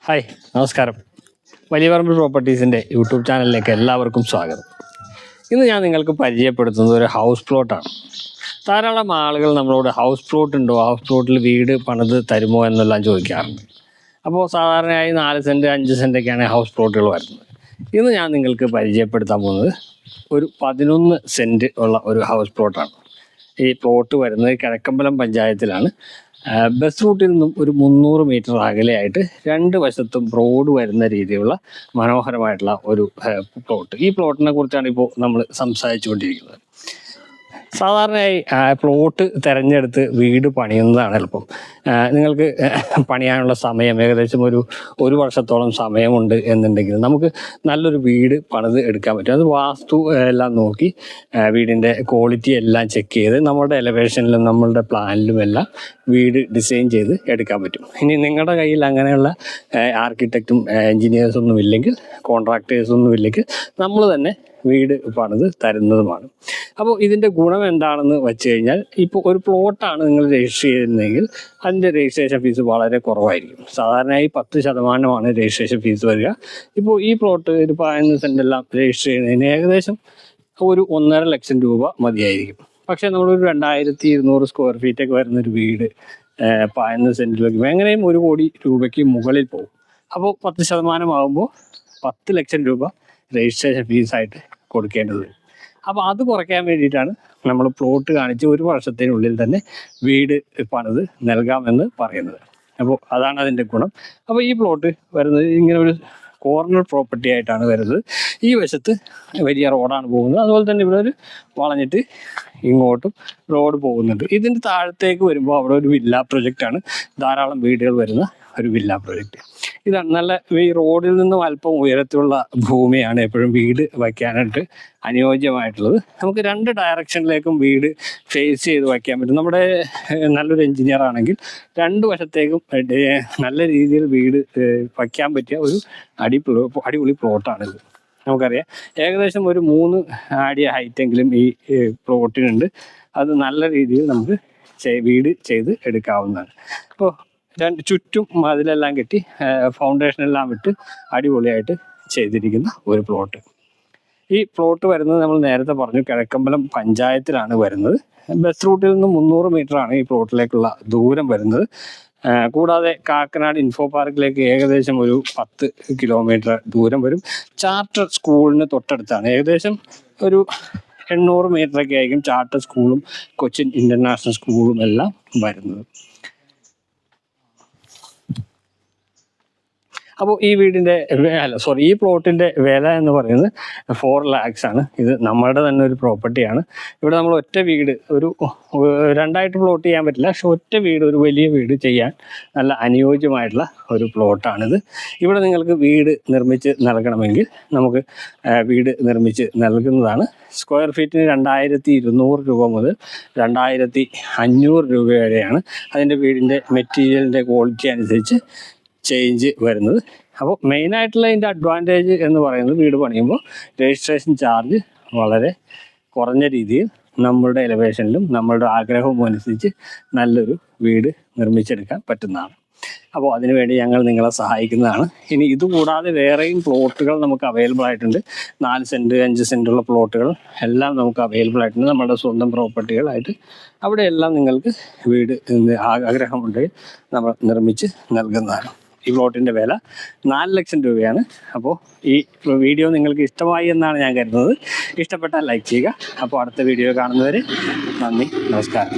Hi, നമസ്കാരം. വലിയ പറമ്പ് പ്രോപ്പർട്ടീസിൻ്റെ യൂട്യൂബ് ചാനലിലേക്ക് എല്ലാവർക്കും സ്വാഗതം. ഇന്ന് ഞാൻ നിങ്ങൾക്ക് പരിചയപ്പെടുത്തുന്നത് ഒരു ഹൗസ് പ്ലോട്ടാണ്. ധാരാളം ആളുകൾ നമ്മളോട് ഹൗസ് പ്ലോട്ട് ഉണ്ടോ, ഹൗസ് പ്ലോട്ടിൽ വീട് പണിത് തരുമോ എന്നെല്ലാം ചോദിക്കാറുണ്ട്. അപ്പോൾ സാധാരണയായി 4 സെൻറ്റ് 5 സെൻറ്റൊക്കെയാണ് ഹൗസ് പ്ലോട്ടുകൾ വരുന്നത്. ഇന്ന് ഞാൻ നിങ്ങൾക്ക് പരിചയപ്പെടുത്താൻ പോകുന്നത് ഒരു 11 സെൻറ്റ് ഉള്ള ഒരു ഹൗസ് പ്ലോട്ടാണ്. ഈ പ്ലോട്ട് വരുന്നത് കിഴക്കമ്പലം പഞ്ചായത്തിലാണ്. ബസ് റൂട്ടിൽ നിന്നും ഒരു 300 മീറ്റർ അകലെയായിട്ട് 2 വശത്തും റോഡ് വരുന്ന രീതിയിലുള്ള മനോഹരമായിട്ടുള്ള ഒരു പ്ലോട്ട്. ഈ പ്ലോട്ടിനെ കുറിച്ചാണ് ഇപ്പോൾ നമ്മൾ സംസാരിച്ചുകൊണ്ടിരിക്കുന്നത്. സാധാരണയായി പ്ലോട്ട് തിരഞ്ഞെടുത്ത് വീട് പണിയുന്നതാണ് എളുപ്പം. നിങ്ങൾക്ക് പണിയാനുള്ള സമയം ഏകദേശം ഒരു വർഷത്തോളം സമയമുണ്ട് എന്നുണ്ടെങ്കിൽ നമുക്ക് നല്ലൊരു വീട് പണിത് എടുക്കാൻ പറ്റും. അത് വാസ്തു എല്ലാം നോക്കി വീടിൻ്റെ ക്വാളിറ്റി എല്ലാം ചെക്ക് ചെയ്ത് നമ്മുടെ എലവേഷനിലും നമ്മളുടെ പ്ലാനിലും എല്ലാം വീട് ഡിസൈൻ ചെയ്ത് എടുക്കാൻ പറ്റും. ഇനി നിങ്ങളുടെ കയ്യിൽ അങ്ങനെയുള്ള ആർക്കിടെക്റ്റും എൻജിനീയേഴ്സൊന്നും ഇല്ലെങ്കിൽ, കോൺട്രാക്ടേഴ്സൊന്നും ഇല്ലെങ്കിൽ നമ്മൾ തന്നെ വീട് പണിത് തരുന്നതുമാണ്. അപ്പോൾ ഇതിൻ്റെ ഗുണം എന്താണെന്ന് വെച്ച് കഴിഞ്ഞാൽ, ഇപ്പോൾ ഒരു പ്ലോട്ടാണ് നിങ്ങൾ രജിസ്റ്റർ ചെയ്യുന്നതെങ്കിൽ അതിൻ്റെ രജിസ്ട്രേഷൻ ഫീസ് വളരെ കുറവായിരിക്കും. സാധാരണയായി 10% രജിസ്ട്രേഷൻ ഫീസ് വരിക. ഇപ്പോൾ ഈ പ്ലോട്ട് ഒരു 15 സെൻറ്റെല്ലാം രജിസ്റ്റർ ചെയ്യുന്നതിന് ഏകദേശം ഒരു 1.5 ലക്ഷം രൂപ മതിയായിരിക്കും. പക്ഷേ നമ്മളൊരു 2200 സ്ക്വയർ ഫീറ്റൊക്കെ വരുന്നൊരു വീട് 15 സെൻറ്റിൽ വയ്ക്കുമ്പോൾ എങ്ങനെയും 1 കോടി രൂപയ്ക്ക് മുകളിൽ പോകും. അപ്പോൾ 10% ആകുമ്പോൾ 10 ലക്ഷം രൂപ രജിസ്ട്രേഷൻ ഫീസായിട്ട് കൊടുക്കേണ്ടത് വരും. അപ്പോൾ അത് കുറയ്ക്കാൻ വേണ്ടിയിട്ടാണ് നമ്മൾ പ്ലോട്ട് കാണിച്ച് 1 വർഷത്തിനുള്ളിൽ തന്നെ വീട് പണിത് നൽകാമെന്ന് പറയുന്നത്. അപ്പോൾ അതാണ് അതിൻ്റെ ഗുണം. അപ്പോൾ ഈ പ്ലോട്ട് വരുന്നത് ഇങ്ങനെ ഒരു കോർണർ പ്രോപ്പർട്ടി ആയിട്ടാണ് വരുന്നത്. ഈ വശത്ത് വലിയ റോഡാണ് പോകുന്നത്. അതുപോലെ തന്നെ ഇവിടെ ഒരു വളഞ്ഞിട്ട് ഇങ്ങോട്ടും റോഡ് പോകുന്നുണ്ട്. ഇതിൻ്റെ താഴത്തേക്ക് വരുമ്പോൾ അവിടെ ഒരു വില്ല പ്രൊജക്റ്റാണ്. ധാരാളം വീടുകൾ വരുന്ന ഒരു വില്ല പ്രൊജക്റ്റ്. ഇതാണ് നല്ല ഈ റോഡിൽ നിന്നും അല്പം ഉയരത്തിലുള്ള ഭൂമിയാണ് എപ്പോഴും വീട് വയ്ക്കാനായിട്ട് അനുയോജ്യമായിട്ടുള്ളത്. നമുക്ക് 2 ഡയറക്ഷനിലേക്കും വീട് ഫേസ് ചെയ്ത് വയ്ക്കാൻ പറ്റും. നമ്മുടെ നല്ലൊരു എൻജിനീയർ ആണെങ്കിൽ 2 വശത്തേക്കും നല്ല രീതിയിൽ വീട് വയ്ക്കാൻ പറ്റിയ ഒരു അടിപൊളി പ്ലോട്ടാണിത്. നമുക്കറിയാം ഏകദേശം ഒരു 3 അടി ഹൈറ്റെങ്കിലും ഈ പ്ലോട്ടിനുണ്ട്. അത് നല്ല രീതിയിൽ നമുക്ക് വീട് ചെയ്ത് എടുക്കാവുന്നതാണ്. അപ്പോൾ ചുറ്റും മതിലെല്ലാം കെട്ടി ഫൗണ്ടേഷനെല്ലാം വിട്ട് അടിപൊളിയായിട്ട് ചെയ്തിരിക്കുന്ന ഒരു പ്ലോട്ട്. ഈ പ്ലോട്ട് വരുന്നത് നമ്മൾ നേരത്തെ പറഞ്ഞു കിഴക്കമ്പലം പഞ്ചായത്തിലാണ് വരുന്നത്. ബസ് റൂട്ടിൽ നിന്ന് 300 മീറ്ററാണ് ഈ പ്ലോട്ടിലേക്കുള്ള ദൂരം വരുന്നത്. കൂടാതെ കാക്കനാട് ഇൻഫോ പാർക്കിലേക്ക് ഏകദേശം ഒരു 10 കിലോമീറ്റർ ദൂരം വരും. ചാർട്ടർ സ്കൂളിന് തൊട്ടടുത്താണ്. ഏകദേശം ഒരു 800 മീറ്ററൊക്കെ ആയിരിക്കും ചാർട്ടർ സ്കൂളും കൊച്ചിൻ ഇൻ്റർനാഷണൽ സ്കൂളും എല്ലാം വരുന്നത്. അപ്പോൾ ഈ ഈ പ്ലോട്ടിൻ്റെ വില എന്ന് പറയുന്നത് 4 lakhs ആണ്. ഇത് നമ്മളുടെ തന്നെ ഒരു പ്രോപ്പർട്ടിയാണ്. ഇവിടെ നമ്മൾ ഒറ്റ വീട് ഒരു 2ആയിട്ട് പ്ലോട്ട് ചെയ്യാൻ പറ്റില്ല. പക്ഷെ ഒറ്റ വീട്, ഒരു വലിയ വീട് ചെയ്യാൻ നല്ല അനുയോജ്യമായിട്ടുള്ള ഒരു പ്ലോട്ടാണിത്. ഇവിടെ നിങ്ങൾക്ക് വീട് നിർമ്മിച്ച് നൽകണമെങ്കിൽ നമുക്ക് വീട് നിർമ്മിച്ച് നൽകുന്നതാണ്. സ്ക്വയർ ഫീറ്റിന് 2200 രൂപ മുതൽ 2500 രൂപ വരെയാണ് അതിൻ്റെ വീടിൻ്റെ മെറ്റീരിയലിൻ്റെ ക്വാളിറ്റി അനുസരിച്ച് ചേഞ്ച് വരുന്നത്. അപ്പോൾ മെയിനായിട്ടുള്ള ഇതിൻ്റെ അഡ്വാൻറ്റേജ് എന്ന് പറയുന്നത് വീട് പണിയുമ്പോൾ രജിസ്ട്രേഷൻ ചാർജ് വളരെ കുറഞ്ഞ രീതിയിൽ നമ്മളുടെ എലവേഷനിലും നമ്മളുടെ ആഗ്രഹവും അനുസരിച്ച് നല്ലൊരു വീട് നിർമ്മിച്ചെടുക്കാൻ പറ്റുന്നതാണ്. അപ്പോൾ അതിനുവേണ്ടി ഞങ്ങൾ നിങ്ങളെ സഹായിക്കുന്നതാണ്. ഇനി ഇതുകൂടാതെ വേറെയും പ്ലോട്ടുകൾ നമുക്ക് അവൈലബിൾ ആയിട്ടുണ്ട്. 4 സെൻറ്റ് 5 സെൻറ്റുള്ള പ്ലോട്ടുകൾ എല്ലാം നമുക്ക് അവൈലബിൾ ആയിട്ടുണ്ട്. നമ്മുടെ സ്വന്തം പ്രോപ്പർട്ടികളായിട്ട് അവിടെയെല്ലാം നിങ്ങൾക്ക് വീട് ആഗ്രഹമുണ്ടെങ്കിൽ നമ്മൾ നിർമ്മിച്ച് നൽകുന്നതാണ്. ഈ പ്ലോട്ടിൻ്റെ വില 4 ലക്ഷം രൂപയാണ്. അപ്പോൾ ഈ വീഡിയോ നിങ്ങൾക്ക് ഇഷ്ടമായി എന്നാണ് ഞാൻ കരുതുന്നത്. ഇഷ്ടപ്പെട്ടാൽ ലൈക്ക് ചെയ്യുക. അപ്പോൾ അടുത്ത വീഡിയോ കാണുന്നവരെ നന്ദി, നമസ്കാരം.